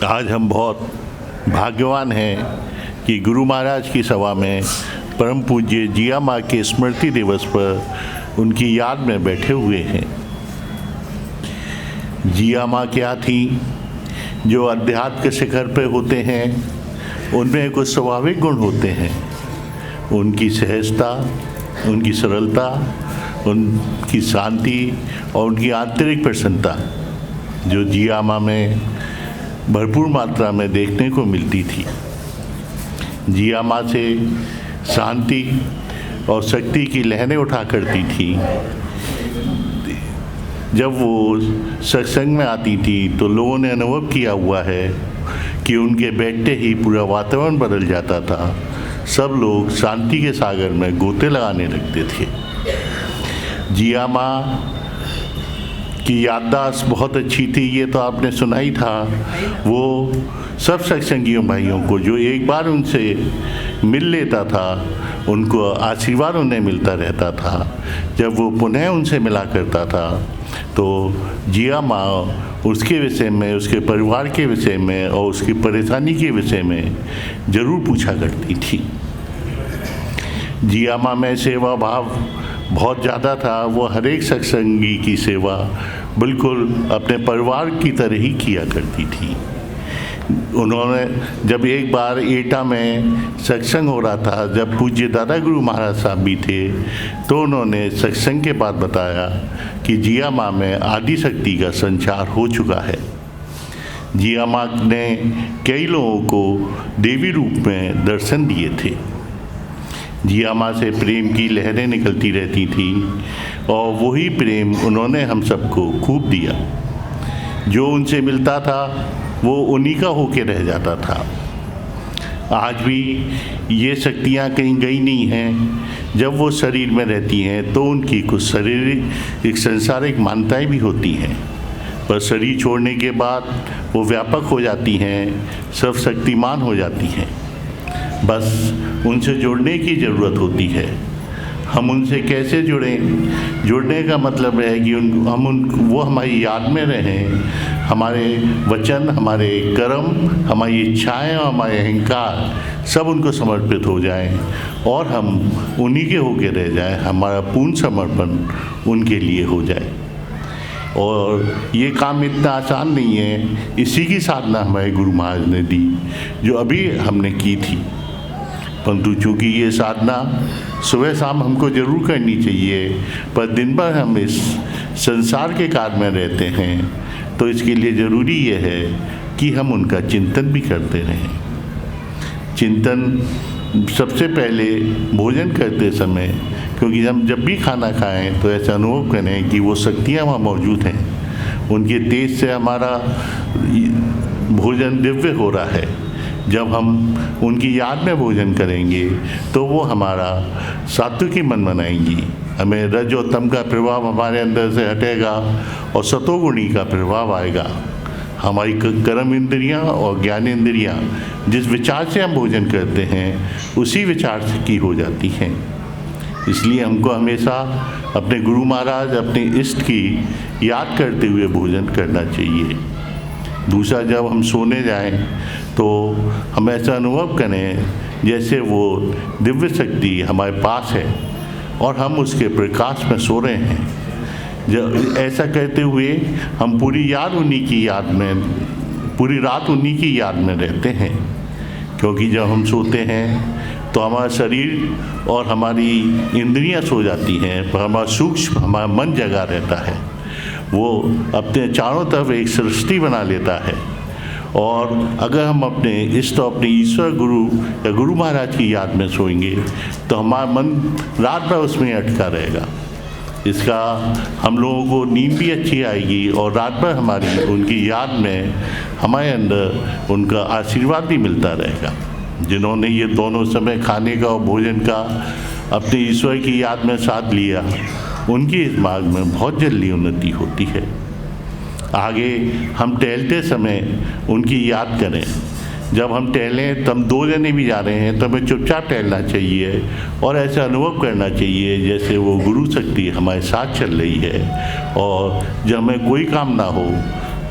आज हम बहुत भाग्यवान हैं कि गुरु महाराज की सभा में परम पूज्य जिया माँ के स्मृति दिवस पर उनकी याद में बैठे हुए हैं। जिया माँ क्या थी? जो अध्यात्म के शिखर पे होते हैं उनमें कुछ स्वाभाविक गुण होते हैं। उनकी सहजता, उनकी सरलता, उनकी शांति और उनकी आंतरिक प्रसन्नता जो जिया माँ में भरपूर मात्रा में देखने को मिलती थी। जिया माँ से शांति और शक्ति की लहरें उठा करती थी। जब वो सत्संग में आती थी तो लोगों ने अनुभव किया हुआ है कि उनके बैठते ही पूरा वातावरण बदल जाता था। सब लोग शांति के सागर में गोते लगाने लगते थे। जिया माँ की याददाश्त बहुत अच्छी थी, ये तो आपने सुना ही था। वो सब सत्संगियों भाइयों को जो एक बार उनसे मिल लेता था उनको आशीर्वाद उन्हें मिलता रहता था। जब वो पुनः उनसे मिला करता था तो जिया माँ उसके विषय में, उसके परिवार के विषय में और उसकी परेशानी के विषय में ज़रूर पूछा करती थी। जिया माँ में सेवा भाव बहुत ज़्यादा था। वो हर एक सत्संगी की सेवा बिल्कुल अपने परिवार की तरह ही किया करती थी। उन्होंने जब एक बार एटा में सत्संग हो रहा था, जब पूज्य दादा गुरु महाराज साहब भी थे, तो उन्होंने सत्संग के बाद बताया कि जिया माँ में आदि शक्ति का संचार हो चुका है। जिया माँ ने कई लोगों को देवी रूप में दर्शन दिए थे। जिया माँ से प्रेम की लहरें निकलती रहती थी और वही प्रेम उन्होंने हम सबको खूब दिया। जो उनसे मिलता था वो उन्हीं का होके रह जाता था। आज भी ये शक्तियाँ कहीं गई नहीं हैं। जब वो शरीर में रहती हैं तो उनकी कुछ शारीरिक एक संसारिक मान्यताएँ भी होती हैं, पर शरीर छोड़ने के बाद वो व्यापक हो जाती हैं, सब शक्तिमान हो जाती हैं। बस उनसे जुड़ने की ज़रूरत होती है। हम उनसे कैसे जुड़ें? जुड़ने का मतलब है कि वो हमारी याद में रहें। हमारे वचन, हमारे कर्म, हमारी इच्छाएं और हमारे अहंकार सब उनको समर्पित हो जाएं और हम उन्हीं के होके रह जाएं। हमारा पूर्ण समर्पण उनके लिए हो जाए। और ये काम इतना आसान नहीं है। इसी की साधना हमारे गुरु महाराज ने दी, जो अभी हमने की थी। परंतु चूँकि ये साधना सुबह शाम हमको ज़रूर करनी चाहिए, पर दिन भर हम इस संसार के कार्य में रहते हैं, तो इसके लिए ज़रूरी ये है कि हम उनका चिंतन भी करते रहें। चिंतन सबसे पहले भोजन करते समय, क्योंकि हम जब भी खाना खाएं तो ऐसा अनुभव करें कि वो शक्तियाँ वहाँ मौजूद हैं। उनके तेज से हमारा भोजन दिव्य हो रहा है। जब हम उनकी याद में भोजन करेंगे तो वो हमारा सात्विकी मन बनाएंगी। हमें रज और तम का प्रभाव हमारे अंदर से हटेगा और सतोगुणी का प्रभाव आएगा। हमारी कर्म इंद्रियाँ और ज्ञान इंद्रियाँ जिस विचार से हम भोजन करते हैं उसी विचार से की हो जाती हैं। इसलिए हमको हमेशा अपने गुरु महाराज, अपने इष्ट की याद करते हुए भोजन करना चाहिए। दूसरा, जब हम सोने जाएं तो हम ऐसा अनुभव करें जैसे वो दिव्य शक्ति हमारे पास है और हम उसके प्रकाश में सो रहे हैं। जब ऐसा कहते हुए हम पूरी रात उन्हीं की याद में रहते हैं, क्योंकि जब हम सोते हैं तो हमारा शरीर और हमारी इंद्रियां सो जाती हैं, पर हमारा मन जगा रहता है। वो अपने चारों तरफ एक सृष्टि बना लेता है। और अगर हम अपने इष्ट, अपने ईश्वर गुरु या गुरु महाराज की याद में सोएंगे तो हमारा मन रात भर उसमें अटका रहेगा। इसका हम लोगों को नींद भी अच्छी आएगी और रात भर हमारी उनकी याद में हमारे अंदर उनका आशीर्वाद भी मिलता रहेगा। जिन्होंने ये दोनों समय खाने का और भोजन का अपने ईश्वर की याद में साथ लिया, उनकी इस मार्ग में बहुत जल्दी उन्नति होती है। आगे हम टहलते समय उनकी याद करें। जब हम टहलें, तब 2 जने भी जा रहे हैं तो हमें चुपचाप टहलना चाहिए और ऐसा अनुभव करना चाहिए जैसे वो गुरु शक्ति हमारे साथ चल रही है, और जब हमें कोई काम ना हो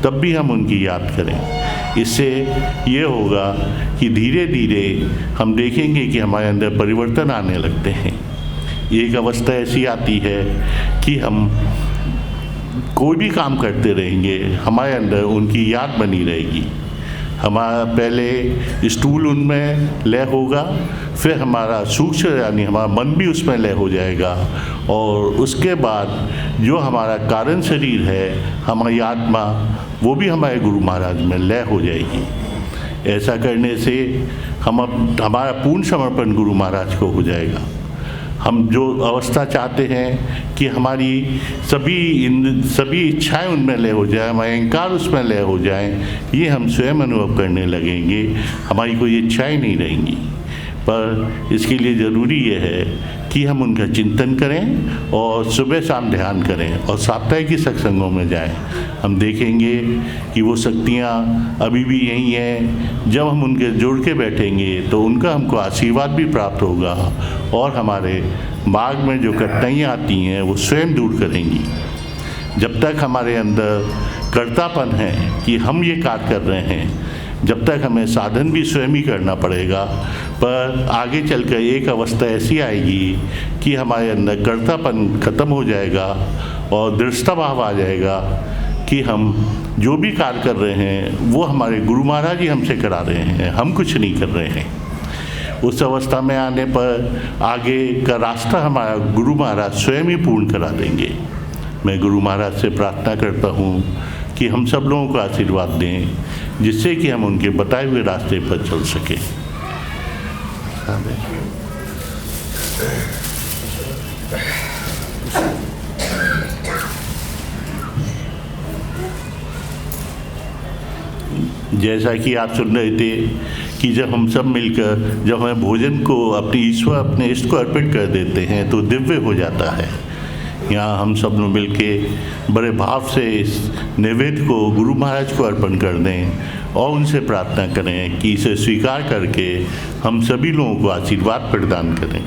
तब भी हम उनकी याद करें। इससे ये होगा कि धीरे धीरे हम देखेंगे कि हमारे अंदर परिवर्तन आने लगते हैं। एक अवस्था ऐसी आती है कि हम कोई भी काम करते रहेंगे, हमारे अंदर उनकी याद बनी रहेगी। हमारा पहले स्थूल उनमें लय होगा, फिर हमारा सूक्ष्म यानी हमारा मन भी उसमें लय हो जाएगा, और उसके बाद जो हमारा कारण शरीर है, हमारी आत्मा, वो भी हमारे गुरु महाराज में लय हो जाएगी। ऐसा करने से हमारा पूर्ण समर्पण गुरु महाराज को हो जाएगा। हम जो अवस्था चाहते हैं कि हमारी सभी इच्छाएं उनमें लय हो जाए, हमारे अहंकार उसमें लय हो जाए, ये हम स्वयं अनुभव करने लगेंगे। हमारी कोई इच्छाएं नहीं रहेंगी। पर इसके लिए ज़रूरी ये है कि हम उनका चिंतन करें और सुबह शाम ध्यान करें और साप्ताहिक सत्संगों में जाएं। हम देखेंगे कि वो शक्तियाँ अभी भी यही हैं। जब हम उनके जुड़ के बैठेंगे तो उनका हमको आशीर्वाद भी प्राप्त होगा, और हमारे मार्ग में जो कठिनाइयाँ आती हैं वो स्वयं दूर करेंगी। जब तक हमारे अंदर कर्तापन है कि हम ये कार्य कर रहे हैं, जब तक हमें साधन भी स्वयं ही करना पड़ेगा। पर आगे चलकर एक अवस्था ऐसी आएगी कि हमारे अंदर कर्तापन खत्म हो जाएगा और दृढ़ता भाव आ जाएगा कि हम जो भी कार्य कर रहे हैं वो हमारे गुरु महाराज ही हमसे करा रहे हैं, हम कुछ नहीं कर रहे हैं। उस अवस्था में आने पर आगे का रास्ता हमारा गुरु महाराज स्वयं ही पूर्ण करा देंगे। मैं गुरु महाराज से प्रार्थना करता हूँ कि हम सब लोगों को आशीर्वाद दें, जिससे कि हम उनके बताए हुए रास्ते पर चल सकें। जैसा कि आप सुन रहे थे कि जब हम सब मिलकर जब हमें भोजन को अपने ईश्वर, अपने इष्ट को अर्पित कर देते हैं तो दिव्य हो जाता है। यहाँ हम सब लोग मिल के बड़े भाव से इस नैवेद्य को गुरु महाराज को अर्पण कर दें और उनसे प्रार्थना करें कि इसे स्वीकार करके हम सभी लोगों को आशीर्वाद प्रदान करें।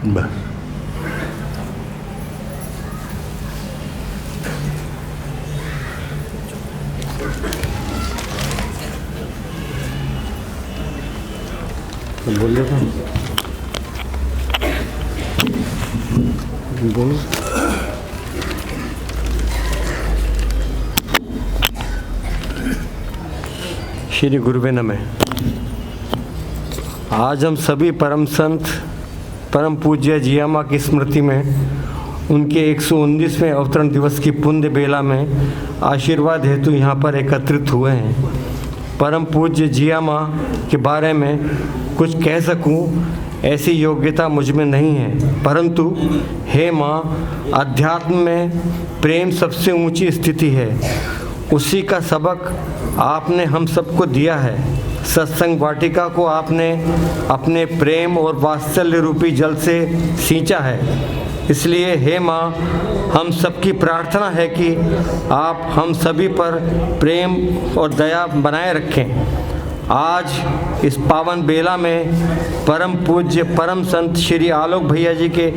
बस बोल रहे थे, बोलो। श्री गुरुवे नमः। आज हम सभी परम संत परम पूज्य जियामा की स्मृति में उनके 119वें अवतरण दिवस की पुण्य बेला में आशीर्वाद हेतु यहाँ पर एकत्रित हुए हैं। परम पूज्य जियामा के बारे में कुछ कह सकूं ऐसी योग्यता मुझ में नहीं है, परंतु हे माँ, अध्यात्म में प्रेम सबसे ऊंची स्थिति है। उसी का सबक आपने हम सबको दिया है। सत्संग वाटिका को आपने अपने प्रेम और वात्सल्य रूपी जल से सींचा है। इसलिए हे माँ, हम सबकी प्रार्थना है कि आप हम सभी पर प्रेम और दया बनाए रखें। आज इस पावन बेला में परम पूज्य परम संत श्री आलोक भैया जी के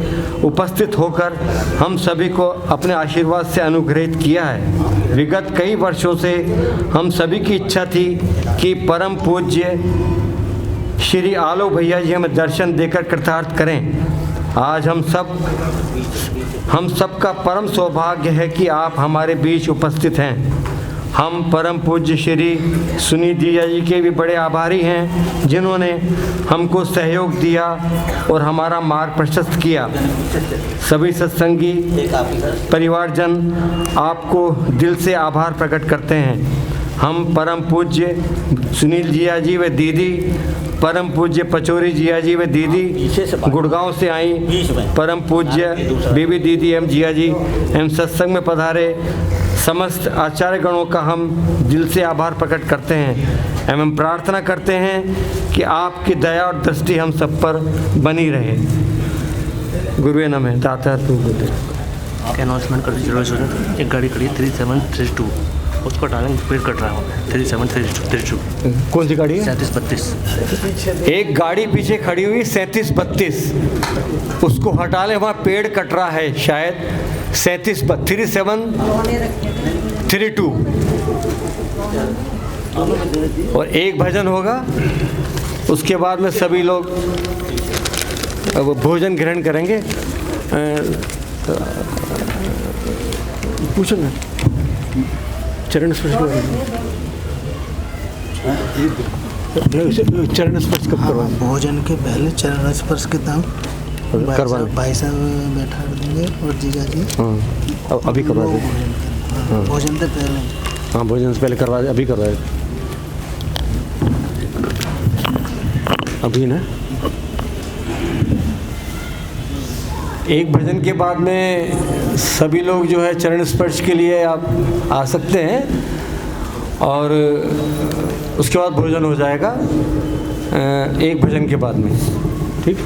उपस्थित होकर हम सभी को अपने आशीर्वाद से अनुग्रहित किया है। विगत कई वर्षों से हम सभी की इच्छा थी कि परम पूज्य श्री आलोक भैया जी हमें दर्शन देकर कृतार्थ करें। आज हम सब का परम सौभाग्य है कि आप हमारे बीच उपस्थित हैं। हम परम पूज्य श्री सुनीति जी के भी बड़े आभारी हैं, जिन्होंने हमको सहयोग दिया और हमारा मार्ग प्रशस्त किया। सभी सत्संगी परिवारजन आपको दिल से आभार प्रकट करते हैं। हम परम पूज्य सुनील जिया जी व दीदी, परम पूज्य पचौरी जिया जी व दीदी गुड़गांव से आई, परम पूज्य बीबी दीदी एम जिया जी एवं सत्संग में पधारे समस्त आचार्य गणों का हम दिल से आभार प्रकट करते हैं एवं प्रार्थना करते हैं कि आपकी दया और दृष्टि हम सब पर बनी रहे। गुरुवे नमः। दाता तू अनाउंसमेंट कर दीजिए। एक गाड़ी खड़ी है 3732, उसको डालेंगे, पेड़ कट रहा है 3732। कौन सी गाड़ी है? 3732। एक गाड़ी पीछे खड़ी हुई 3732, उसको हटा ले, वहाँ पेड़ कट रहा है शायद 3732। और एक भजन होगा, उसके बाद में सभी लोग अब भोजन ग्रहण करेंगे। पूछो ना, चरण स्पर्श चरण स्पर्श कब करवा? भोजन के पहले चरण स्पर्श के दाम करवा भाई साहब बैठा देंगे और जीजा जी अभी करवा दे। भोजन से पहले। हाँ, भोजन से पहले करवा दे, अभी करवा दे, अभी ना। एक भजन के बाद में सभी लोग जो है चरण स्पर्श के लिए आप आ सकते हैं और उसके बाद भोजन हो जाएगा एक भजन के बाद में। ठीक।